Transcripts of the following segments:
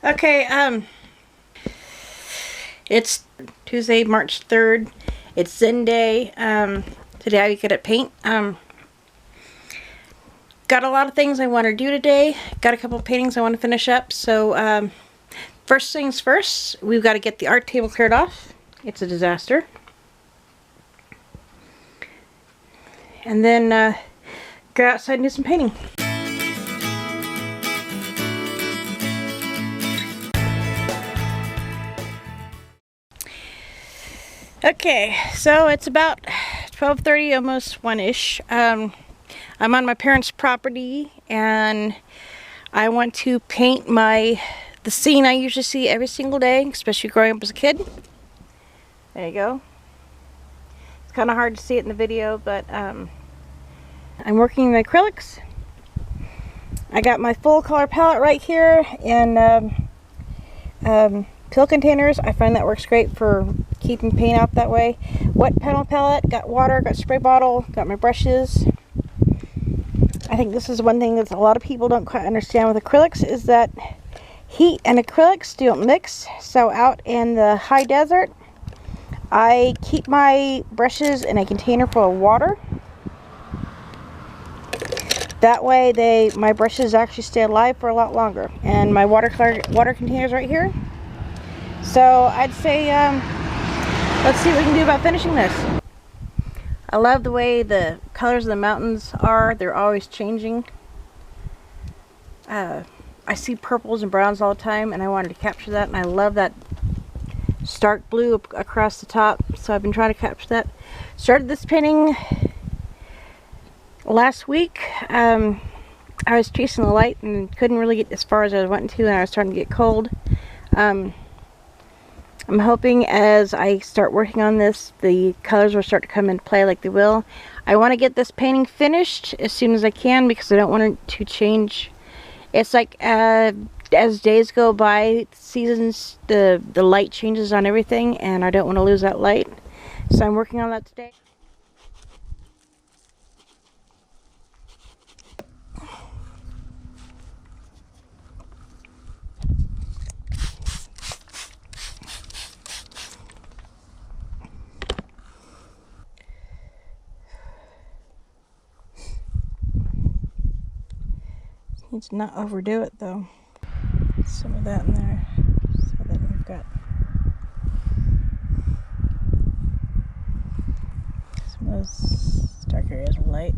Okay, it's Tuesday, March 3rd. It's Zen Day. Today I get at paint. Got a lot of things I want to do today. Got a couple of paintings I want to finish up. So, first things first, we've got to get the art table cleared off. It's a disaster. And then, go outside and do some painting. Okay, so it's about 12:30, almost 1-ish. I'm on my parents' property and I want to paint the scene I usually see every single day, especially growing up as a kid. There you go. It's kind of hard to see it in the video, but I'm working the acrylics. I got my full color palette right here in pill containers. I find that works great for keeping paint out that way. Wet panel palette, got water, got spray bottle, got my brushes. I think this is one thing that a lot of people don't quite understand with acrylics, is that heat and acrylics don't mix. So out in the high desert, I keep my brushes in a container full of water. That way my brushes actually stay alive for a lot longer. And my water container's right here. So I'd say, let's see what we can do about finishing this. I love the way the colors of the mountains are. They're always changing. I see purples and browns all the time, and I wanted to capture that, and I love that stark blue across the top, so I've been trying to capture that. Started this painting last week. I was chasing the light and couldn't really get as far as I was wanting to, and I was starting to get cold. I'm hoping as I start working on this, the colors will start to come into play like they will. I want to get this painting finished as soon as I can because I don't want it to change. It's like as days go by, seasons, the light changes on everything, and I don't want to lose that light. So I'm working on that today. Need to not overdo it though. Some of that in there so that we've got some of those dark areas of light.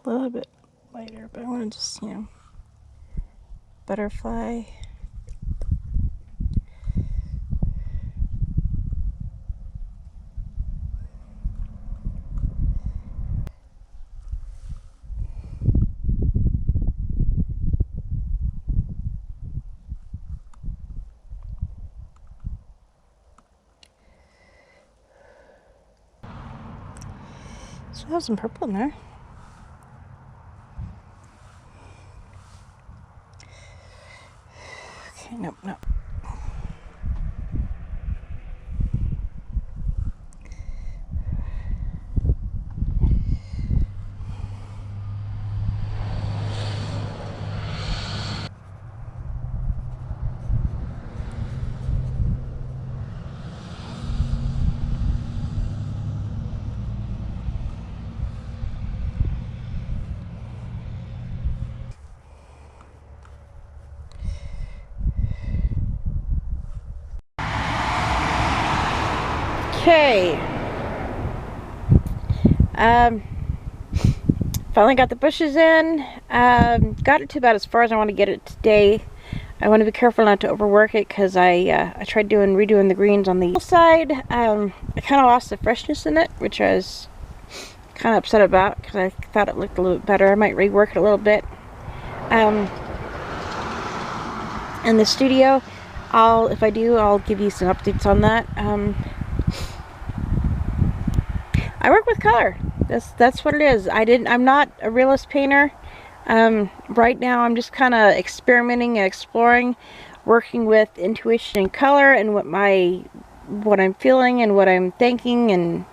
a little bit lighter, but I want to just, butterfly. So I have some purple in there. Okay, nope. Okay. Finally got the bushes in. Got it to about as far as I want to get it today. I want to be careful not to overwork it because I tried redoing the greens on the side. I kind of lost the freshness in it, which I was kind of upset about because I thought it looked a little bit better. I might rework it a little bit. In the studio, if I do, I'll give you some updates on that. I work with color. That's what it is. I'm not a realist painter. Right now I'm just kind of experimenting and exploring, working with intuition and color and what I'm feeling and what I'm thinking. And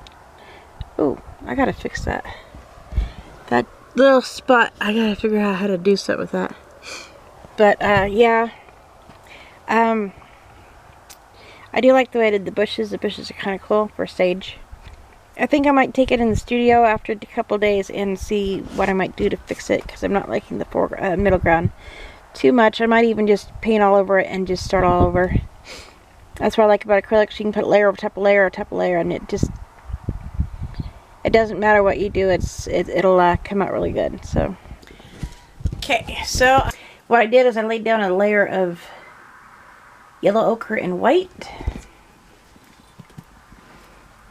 oh, I gotta fix that little spot. I gotta figure out how to do something with that. But yeah, I do like the way I did the bushes. The bushes are kind of cool for stage. I think I might take it in the studio after a couple days and see what I might do to fix it, because I'm not liking the middle ground too much. I might even just paint all over it and just start all over. That's what I like about acrylics. You can put layer over top of layer or top of layer, and it doesn't matter what you do. It'll come out really good. So okay, so what I did is I laid down a layer of yellow ochre and white.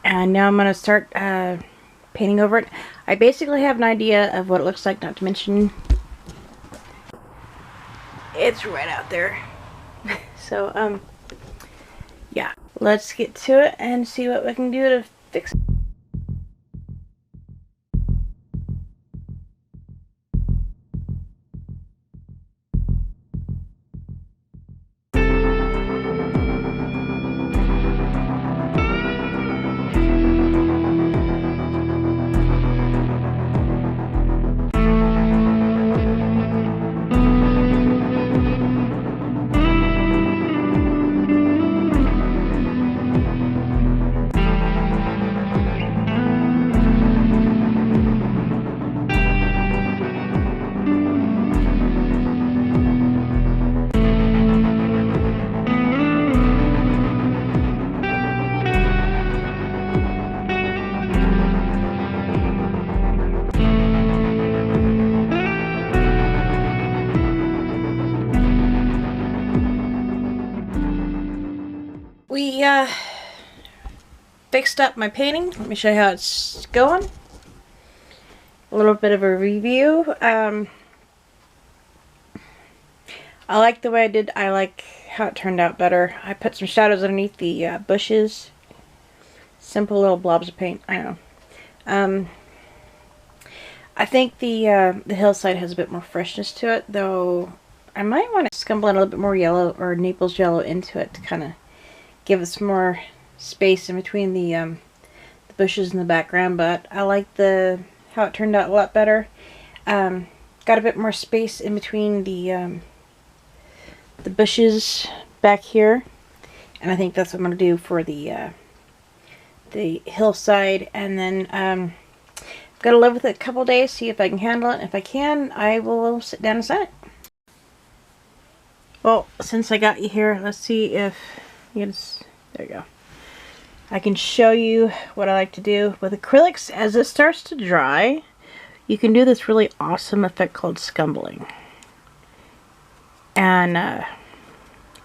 And now I'm going to start painting over it. I basically have an idea of what it looks like, not to mention it's right out there. So, yeah. Let's get to it and see what we can do to fix it. We fixed up my painting. Let me show you how it's going. A little bit of a review. I like the way I did. I like how it turned out better. I put some shadows underneath the bushes. Simple little blobs of paint. I know. I think the hillside has a bit more freshness to it, though. I might want to scumble in a little bit more yellow or Naples yellow into it to kind of give it some more space in between the bushes in the background. But I like how it turned out a lot better. Got a bit more space in between the bushes back here, and I think that's what I'm going to do for the hillside. And then I'm going to live with it a couple days, see if I can handle it. If I can, I will sit down and sign it. Well, since I got you here, let's see if there you go. I can show you what I like to do with acrylics. As it starts to dry, you can do this really awesome effect called scumbling. And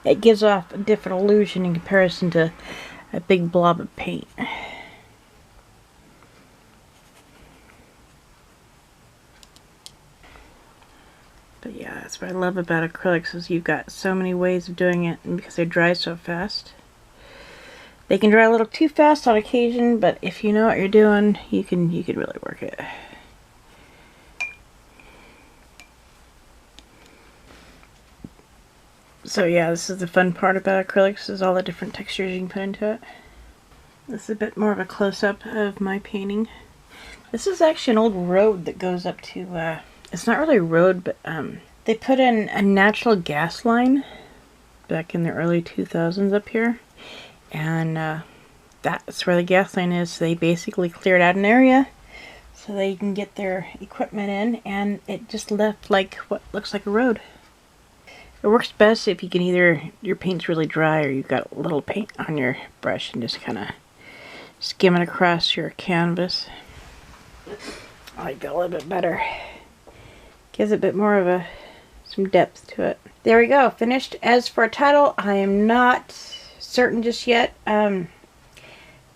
it gives off a different illusion in comparison to a big blob of paint. But yeah, that's what I love about acrylics, is you've got so many ways of doing it, and because they dry so fast. They can dry a little too fast on occasion, but if you know what you're doing, you can really work it. So yeah, this is the fun part about acrylics, is all the different textures you can put into it. This is a bit more of a close-up of my painting. This is actually an old road that goes up to, it's not really a road, but they put in a natural gas line back in the early 2000s up here. And that's where the gas line is. So they basically cleared out an area so they can get their equipment in, and it just left like what looks like a road. It works best if you can either, your paint's really dry or you've got a little paint on your brush and just kind of skim it across your canvas. I like that a little bit better. Gives it a bit more of some depth to it. There we go, finished. As for a title, I am not certain just yet.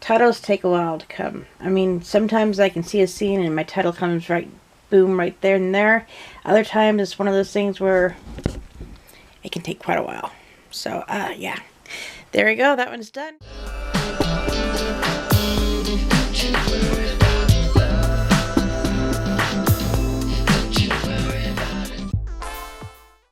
Titles take a while to come. I mean, sometimes I can see a scene and my title comes right, boom, right there and there. Other times it's one of those things where it can take quite a while. So, yeah. There we go, that one's done.